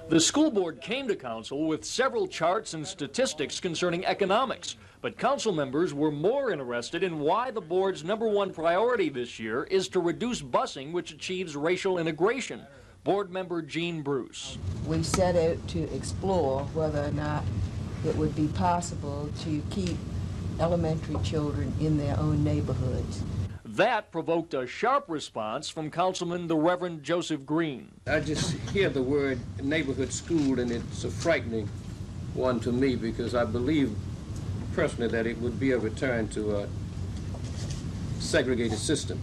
The school board came to council with several charts and statistics concerning economics, but council members were more interested in why the board's #1 priority this year is to reduce busing, which achieves racial integration. Board member Jean Bruce. We set out to explore whether or not it would be possible to keep elementary children in their own neighborhoods. That provoked a sharp response from Councilman the Reverend Joseph Green. I just hear the word neighborhood school, and it's a frightening one to me, because I believe personally that it would be a return to a segregated system.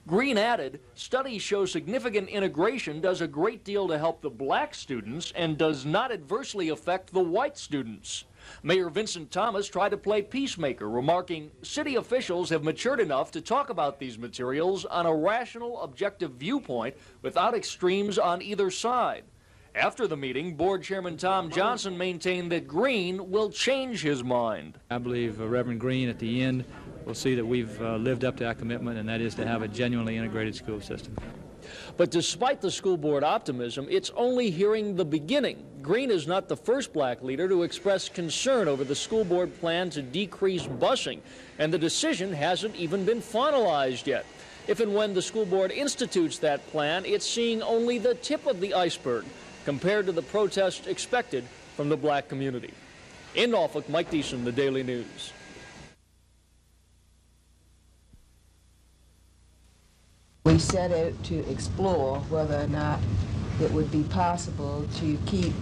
Green added, studies show significant integration does a great deal to help the black students and does not adversely affect the white students. Mayor Vincent Thomas tried to play peacemaker, remarking, city officials have matured enough to talk about these materials on a rational, objective viewpoint without extremes on either side. After the meeting, Board Chairman Tom Johnson maintained that Green will change his mind. I believe Reverend Green at the end will see that we've lived up to our commitment, and that is to have a genuinely integrated school system. But despite the school board optimism, it's only hearing the beginning. Green is not the first black leader to express concern over the school board plan to decrease busing, and the decision hasn't even been finalized yet. If and when the school board institutes that plan, it's seeing only the tip of the iceberg compared to the protest expected from the black community. In Norfolk, Mike Deason, The Daily News. We set out to explore whether or not it would be possible to keep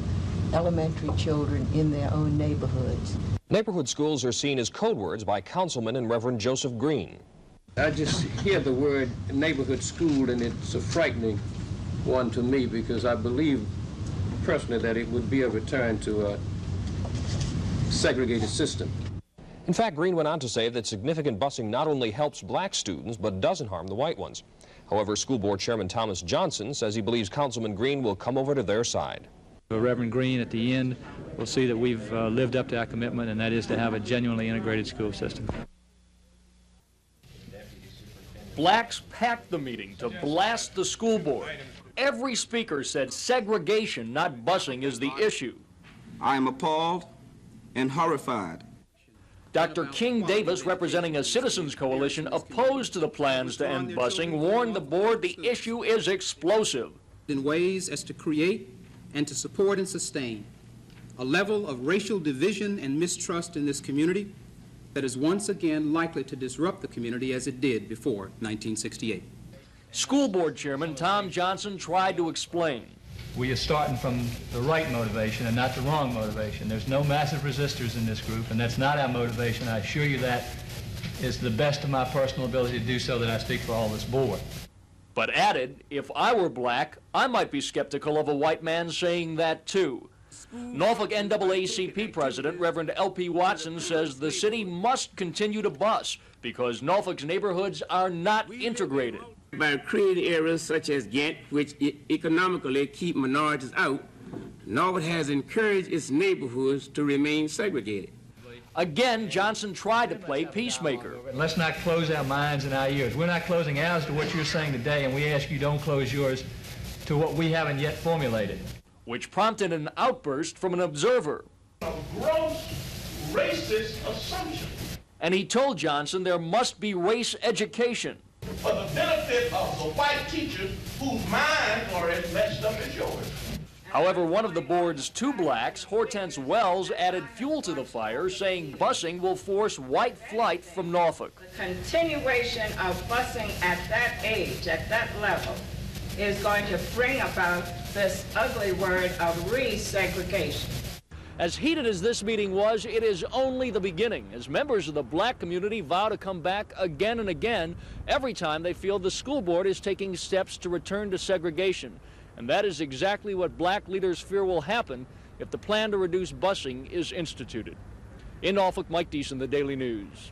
elementary children in their own neighborhoods. Neighborhood schools are seen as code words by Councilman and Reverend Joseph Green. I just hear the word neighborhood school, and it's a frightening one to me, because I believe personally that it would be a return to a segregated system. In fact, Green went on to say that significant busing not only helps black students, but doesn't harm the white ones. However, School Board Chairman Thomas Johnson says he believes Councilman Green will come over to their side. Reverend Green at the end will see that we've lived up to our commitment, and that is to have a genuinely integrated school system. Blacks packed the meeting to blast the school board. Every speaker said segregation, not busing, is the issue. I am appalled and horrified. Dr. King Davis, representing a citizens coalition opposed to the plans to end busing, warned the board the issue is explosive. In ways as to create and to support and sustain a level of racial division and mistrust in this community that is once again likely to disrupt the community as it did before 1968. School board chairman Tom Johnson tried to explain. We are starting from the right motivation and not the wrong motivation. There's no massive resistors in this group, and that's not our motivation. I assure you that is the best of my personal ability to do so, that I speak for all this board. But added, if I were black, I might be skeptical of a white man saying that too. Norfolk NAACP President Reverend L.P. Watson says the city must continue to bus because Norfolk's neighborhoods are not integrated. By creating areas such as Ghent, which economically keep minorities out, Norfolk has encouraged its neighborhoods to remain segregated. Again, Johnson tried to play peacemaker. Let's not close our minds and our ears. We're not closing ours to what you're saying today, and we ask you don't close yours to what we haven't yet formulated. Which prompted an outburst from an observer. A gross racist assumption. And he told Johnson there must be race education. For the benefit of the white teachers whose minds are as messed up as yours. However, one of the board's two blacks, Hortense Wells, added fuel to the fire, saying busing will force white flight from Norfolk. The continuation of busing at that age, at that level, is going to bring about this ugly word of resegregation. As heated as this meeting was, it is only the beginning, as members of the black community vow to come back again and again every time they feel the school board is taking steps to return to segregation. And that is exactly what black leaders fear will happen if the plan to reduce busing is instituted. In Norfolk, Mike Deason, The Daily News.